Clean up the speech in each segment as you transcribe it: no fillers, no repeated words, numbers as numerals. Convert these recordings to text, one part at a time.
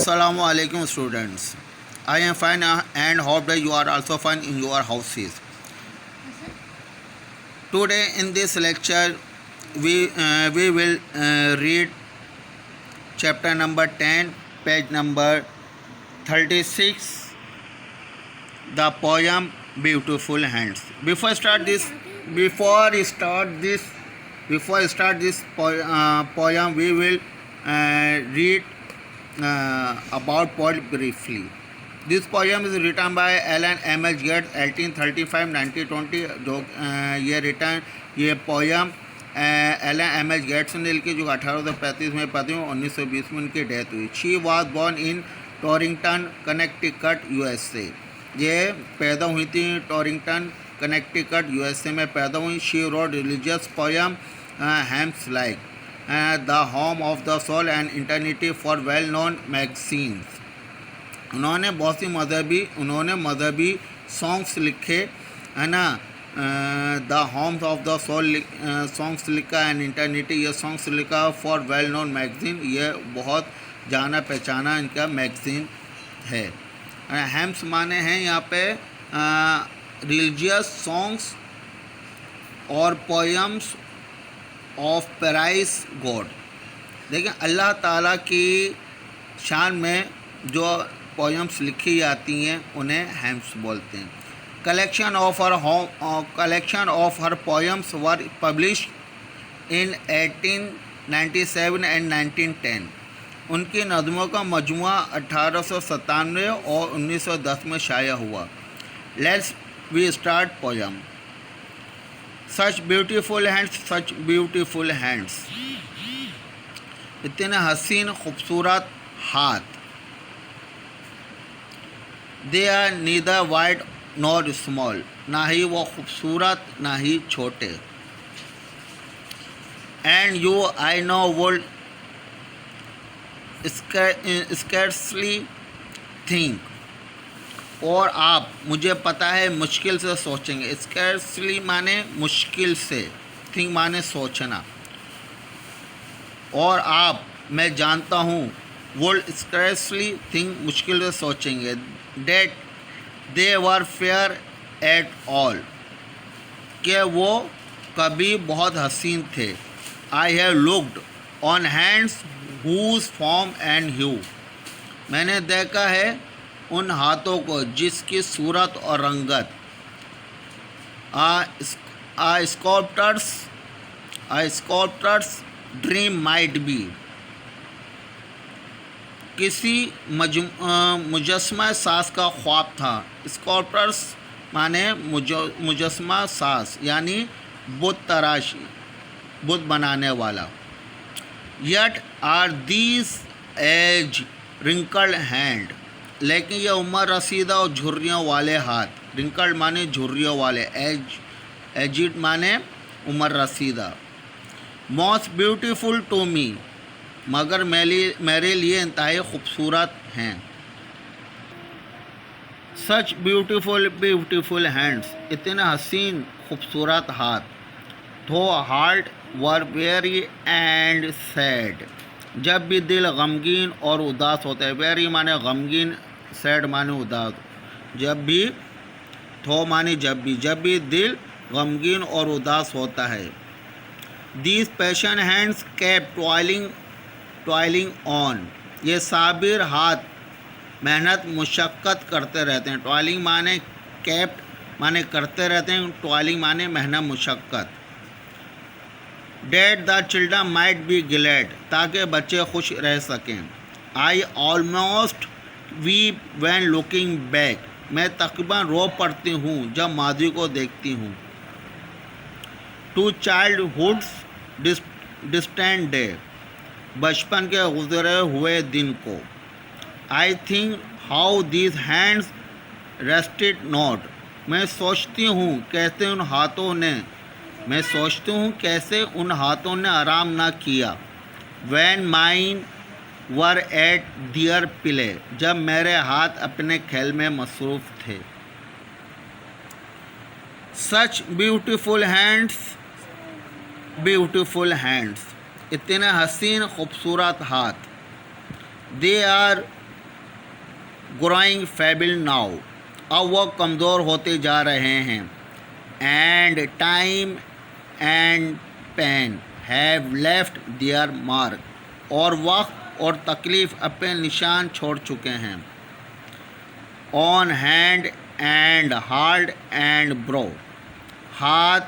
Assalamu alaikum students. I am fine and hope that you are also fine in your houses. Today in this lecture we will read chapter number 10, page number 36, the poem Beautiful Hands. Before I start this poem, we will read about poem briefly. This poem is written by Alan M. H. Gates 1835-1920. जो ये return ये poem Allen M H Gates ने लिखी, जो 1835 में पैदा हुई, 1920 में उनकी डेथ हुई. She was born in Torrington Connecticut USA. ये पैदा हुई थी टोरिंगटन कनेक्टिकट यूएसए में पैदा हुई. She wrote religious poem hymns like the home of the soul and eternity for well known magazines. उन्होंने बहुत सी मजहबी सॉन्ग्स लिखे, है ना. The homes of the soul songs लिखा एंड इंटरनिटी ये सॉन्ग्स लिखा फॉर वेल नोन मैगजीन. ये बहुत जाना पहचाना इनका मैगजीन है. हैम्स माने हैं यहाँ पे रिलीजियस सॉन्ग्स और पोएम्स ऑफ पैराइस गॉड. देखिए, अल्लाह ताला की शान में जो पोएम्स लिखी जाती हैं उन्हें हैम्स बोलते हैं. Collection of her poems were publish in 1897 and 1910. उनकी नज़मों का मजमुआ 1897 और 1910 में शाया हुआ. Let's we start poem. Such beautiful hands, इतने हसीन खूबसूरत हाथ. They are neither wide nor small, ना ही वो खूबसूरत ना ही छोटे. And you I know would scarcely think, और आप मुझे पता है मुश्किल से सोचेंगे. स्कैर्सली माने मुश्किल से, थिंक माने सोचना. और आप मैं जानता हूँ, वुड स्कैर्सली थिंक मुश्किल से सोचेंगे. That they were fair at all, कि वो कभी बहुत हसीन थे. I have looked on hands whose form and hue, मैंने देखा है उन हाथों को जिसकी सूरत और रंगत. स्कल्प्टर्स ड्रीम माइट बी, किसी मुजस्मा सास का ख्वाब था. स्कल्प्टर्स माने मुजस्मा सास यानी बुत तराशी, बुत बनाने वाला. Yet are these age wrinkled hand, लेकिन यह उम्र रसीदा और झुर्रियों वाले हाथ. रिंकल्ड माने झुर्रियों वाले, एजिड माने उम्र रसीदा. मोस्ट ब्यूटीफुल टू मी, मगर मेरे लिए इंतहाई खूबसूरत हैं. सच ब्यूटीफुल हैंड्स, इतने हसीन खूबसूरत हाथ. थो heart were very and sad, जब भी दिल गमगीन और उदास होता है. वेरी माने गमगीन, सैड माने उदास. जब भी, थो माने जब भी दिल गमगीन और उदास होता है. These passion hands keep toiling on, ये साबिर हाथ मेहनत मुशक्क़त करते रहते हैं. टॉयलिंग माने केप्ट माने करते रहते हैं, टॉयलिंग माने मेहनत मुशक्क़त. That the children might be glad, ताकि बच्चे खुश रह सकें. I almost weep when looking back, मैं तकरीबन रो पड़ती हूँ जब मादी को देखती हूँ. टू चाइल्डहुड्स डिस्टेंट डे, बचपन के गुजरे हुए दिन को. I think how these hands rested not, मैं सोचती हूँ कैसे उन हाथों ने आराम ना किया. When mine were at their play, जब मेरे हाथ अपने खेल में मसरूफ़ थे. सच ब्यूटीफुल हैंड्स, इतने हसीन खूबसूरत हाथ. They are growing feeble now, अब वो कमज़ोर होते जा रहे हैं। And time and pain have left their mark, और वक्त और तकलीफ़ अपने निशान छोड़ चुके हैं। On hand and heart and brow, हाथ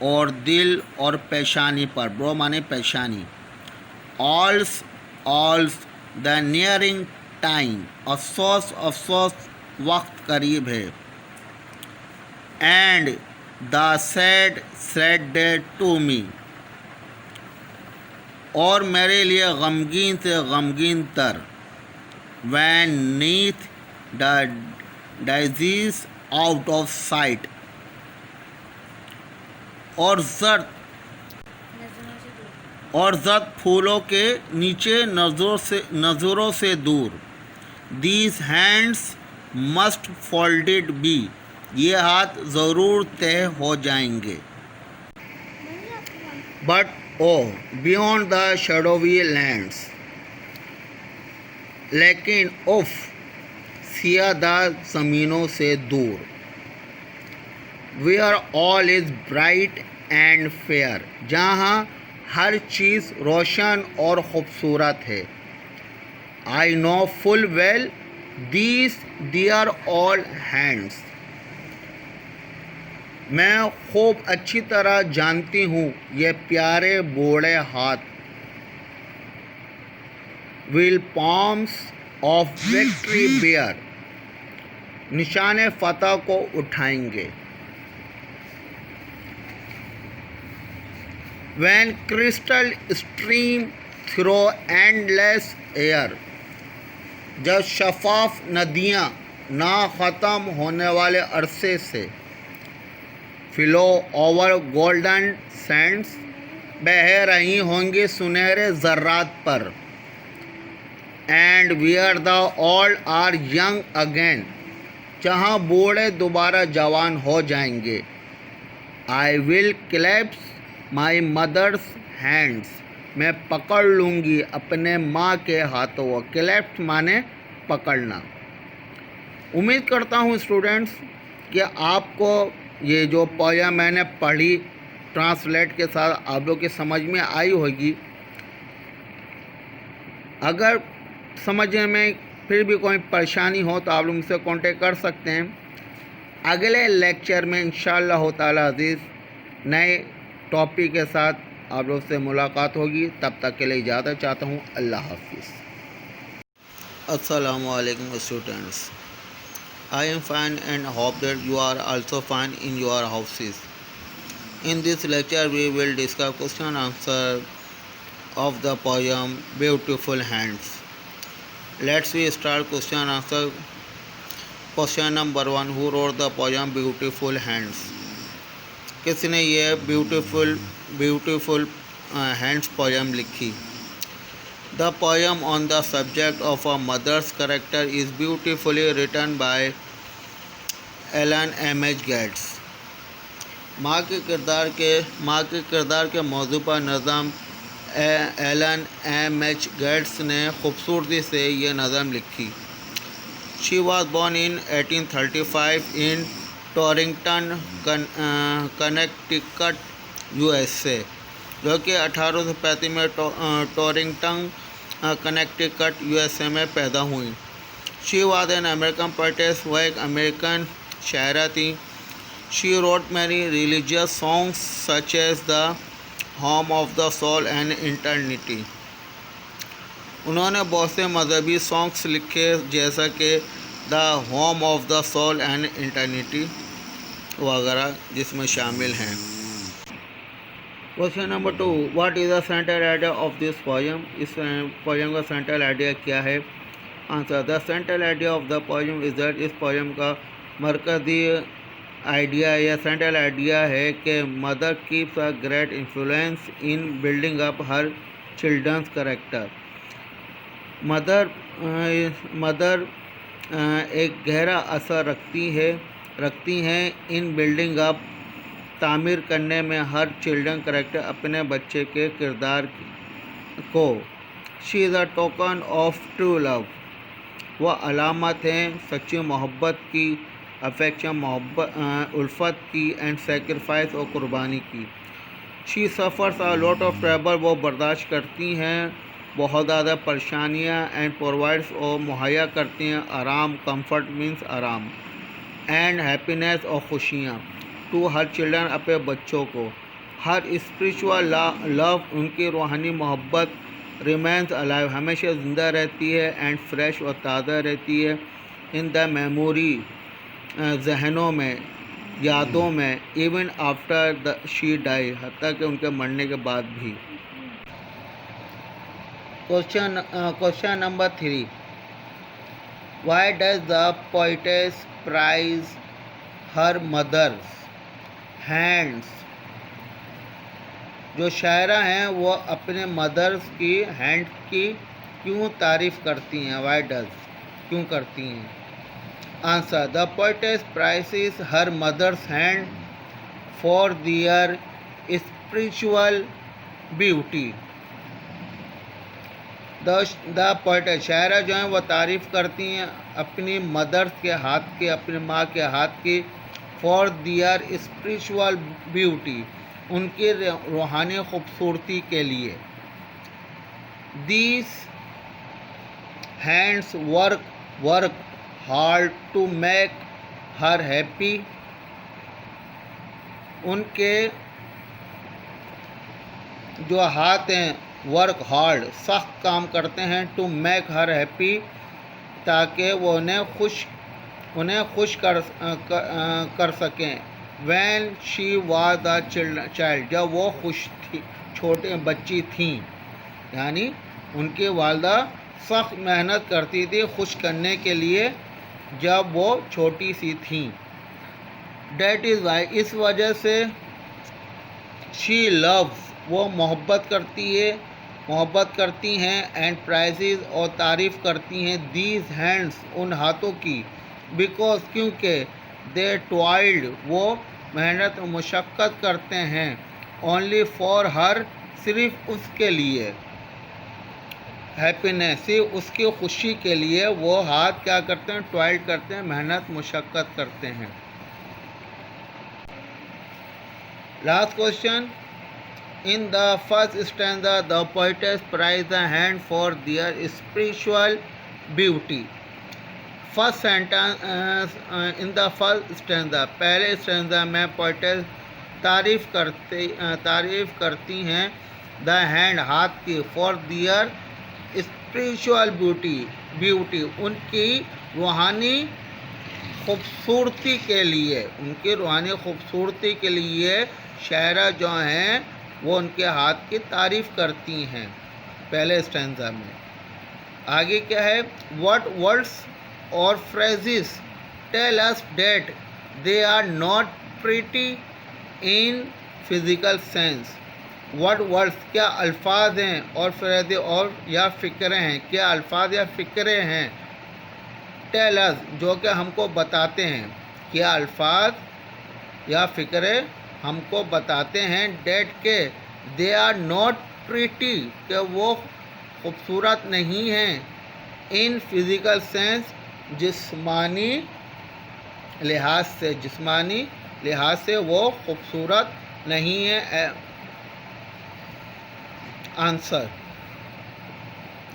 और दिल और पेशानी पर, ब्रो माने पेशानी। ऑल्स द नियरिंग टाइम, अफसोस वक्त करीब है। And the sad day to me, और मेरे लिए गमगीन से गमगीन तर। Van नीथ the daisies out of sight, और जर्द फूलों के नीचे नज़रों से दूर। These hands must folded be, ये हाथ ज़रूर तय हो जाएंगे। But O beyond the shadowy lands, लेकिन उफ सियादार ज़मीनों से दूर। Where all is bright and fair, जहाँ हर चीज़ रोशन और ख़ूबसूरत है। I know full well these they're all hands, मैं खूब अच्छी तरह जानती हूँ ये प्यारे बूढ़े हाथ। विल पॉम्स ऑफ विक्ट्री बेयर, निशान फ़तह को उठाएंगे। When crystal stream through endless air, जब शफाफ नदियाँ ना ख़त्म होने वाले अरसे से फ्लो ओवर गोल्डन सैंड्स, बह रही होंगी सुनहरे ज़र्रात पर। And where the old are young again, जहाँ बूढ़े दोबारा जवान हो जाएंगे। I will clasp my mother's hands, मैं पकड़ लूँगी अपने माँ के हाथों को। क्लैप्स माने पकड़ना। उम्मीद करता हूँ स्टूडेंट्स कि आपको ये जो पोयम मैंने पढ़ी ट्रांसलेट के साथ आप लोग की समझ में आई होगी। अगर समझने में फिर भी कोई परेशानी हो तो आप लोग मुझसे कांटेक्ट कर सकते हैं। अगले लेक्चर में इंशाअल्लाह ताला अज़ीज़ नए टॉपिक के साथ आप लोग से मुलाकात होगी। तब तक के लिए इजाज़त चाहता हूँ। अल्लाह हाफिज़। अस्सलामु अलैकुम students, I am fine and hope that you are also fine in your houses. In this lecture we will discuss question and answer of the poem Beautiful Hands. Let's we start question and answer. Question number 1, who wrote the poem Beautiful Hands? किसने ये beautiful hands poem लिखी? The poem on the subject of a mother's character is beautifully written by Allen M H Gates. माँ के किरदार के मौजू पर नज़म एलन एम एच गेट्स ने खूबसूरती से ये नज़म लिखी। She was born in 1835 in Torrington Connecticut USA, जो कि 1835 में टोरिंगटन कनेक्टिकट USA में पैदा हुई। She was an American poetess, वह एक अमेरिकन शायरा थी। She wrote many religious songs such as the home of the soul and eternity. उन्होंने बहुत से मजहबी सॉन्ग्स लिखे जैसा कि the home of the soul and eternity वगैरह, जिसमें शामिल हैं। Question number 2, what is the central idea of this poem? इस पोएम का सेंट्रल आइडिया क्या है? Answer, the central idea of the poem is that, इस पोएम का मरकज़ी आइडिया या सेंट्रल आइडिया है कि mother keeps a great influence in building up her children's character. Mother एक गहरा असर रखती हैं इन बिल्डिंग अप, तामीर करने में हर चिल्ड्रन करेक्टर अपने बच्चे के किरदार को। She is a token of true love, वह अलामत हैं सच्ची मोहब्बत की, अफेक्शन मोहब्बत उल्फत की, एंड सेक्रीफाइस और कुर्बानी की। She suffers a lot of trouble, वो बर्दाश्त करती हैं बहुत ज़्यादा परेशानियाँ, एंड प्रोवाइड्स और मुहैया करती हैं आराम, कंफर्ट मीन्स आराम, एंड हैप्पीनेस और खुशियाँ, टू हर चिल्ड्रन अपने बच्चों को। हर स्पिरिचुअल लव, उनकी रूहानी मोहब्बत, रिमेंस अलाइव, हमेशा ज़िंदा रहती है, एंड फ्रेश और ताज़ा रहती है, इन द मेमोरी, जहनों में, यादों में, even after the she die, हत्ता कि उनके मरने के बाद भी। Question number 3, why does the poetess praise her mother's hands? जो शायरा हैं वो अपने मदर्स की हैंड की क्यों तारीफ़ करती हैं? वाई डज, क्यों करती हैं? Answer, the poetess praises her mother's hand for their spiritual beauty. The poetess, शायरा जो हैं वो तारीफ़ करती हैं अपनी मदर्स के हाथ के, अपनी माँ के हाथ की, फॉर दियर स्पिरिचुअल ब्यूटी, उनकी रूहानी खूबसूरती के लिए। These hands work hard to make her happy, उनके जो हाथ हैं वर्क हार्ड, सख्त काम करते हैं, टू मेक हर हैप्पी, ताकि वो उन्हें खुश कर सकें। When she was the child, जब वो खुश थी, छोटे बच्ची थीं, यानी उनकी वालदा सख्त मेहनत करती थी खुश करने के लिए जब वो छोटी सी थीं। डैट इज़ वाई, इस वजह से, शी लव्स, वो मोहब्बत करती हैं, एंड प्राइजेज, और तारीफ़ करती हैं, दीज हैंड्स, उन हाथों की, बिकॉज, क्योंकि, दे टॉयल्ड, वो मेहनत और मुशक्क़त करते हैं, ओनली फॉर हर, सिर्फ उसके लिए, हैप्पीनेस, सिर्फ उसकी खुशी के लिए वो हाथ क्या करते हैं? टॉयल करते हैं, मेहनत मुशक्क़त करते हैं। Last question, in the first stanza the poetess praise the hand for their spiritual beauty. First sentence, in the first stanza, पहले स्टैंजा में पोएटेस तारीफ़ करती हैं द हैंड, हाथ की, फॉर दियर स्पिरिचुअल ब्यूटी, उनकी रूहानी खूबसूरती के लिए, उनकी रूहानी खूबसूरती के लिए शायरा जो हैं वो उनके हाथ की तारीफ़ करती हैं पहले स्टैंजा में। आगे क्या है? व्हाट वर्ड्स और phrases tell us that they are not pretty in physical sense. What words, क्या अल्फाज हैं, और फ्रेजेस और या फ़िक्रें हैं, क्या अल्फाज या फ़िक्रें हैं, टेल अस, जो कि हमको बताते हैं, क्या अल्फाज या फ़िक्रे हमको बताते हैं, डेट के, दे आर नॉट प्रीटी, कि वो खूबसूरत नहीं हैं, इन फिज़िकल सेंस, जिस्मानी लिहाज से वो खूबसूरत नहीं है। Answer,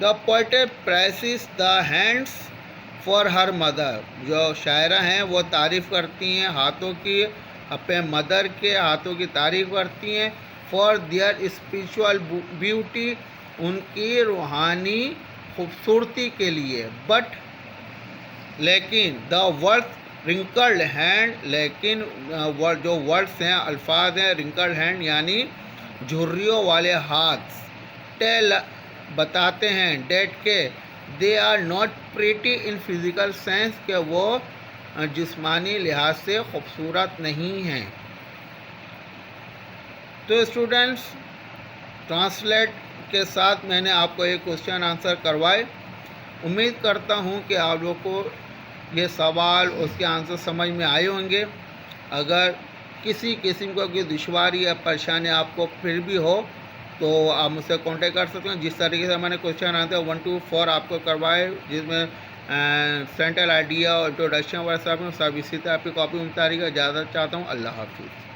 the poet prices the hands for her mother, जो शायरा हैं वो तारीफ़ करती हैं हाथों की, अपने मदर के हाथों की तारीफ़ करती हैं, फॉर दियर स्पिरिचुअल ब्यूटी, उनकी रूहानी खूबसूरती के लिए, बट, लेकिन, द वर्ड रिंकल्ड हैंड, लेकिन जो वर्ड्स हैं, अल्फाज हैं, रिंकल्ड हैंड यानी झुर्रियों वाले हाथ, टेल, बताते हैं, डेट के, they are not pretty in physical sense, के वो जिस्मानी लिहाज से खूबसूरत नहीं हैं। तो स्टूडेंट्स, ट्रांसलेट के साथ मैंने आपको एक क्वेश्चन आंसर करवाए। उम्मीद करता हूँ कि आप लोग को ये सवाल उसके आंसर समझ में आए होंगे। अगर किसी किस्म का कोई दुश्वारी या परेशानी आपको फिर भी हो तो आप मुझसे कांटेक्ट कर सकते हैं। जिस तरीके से मैंने क्वेश्चन आंसर 1 to 4 आपको करवाए, जिसमें सेंट्रल आइडिया और इंट्रोडक्शन वर्कशॉप में सब इसी तरह आपकी कॉपी मिलता रहेगा। ज़्यादा चाहता हूँ। अल्लाह हाफिज़।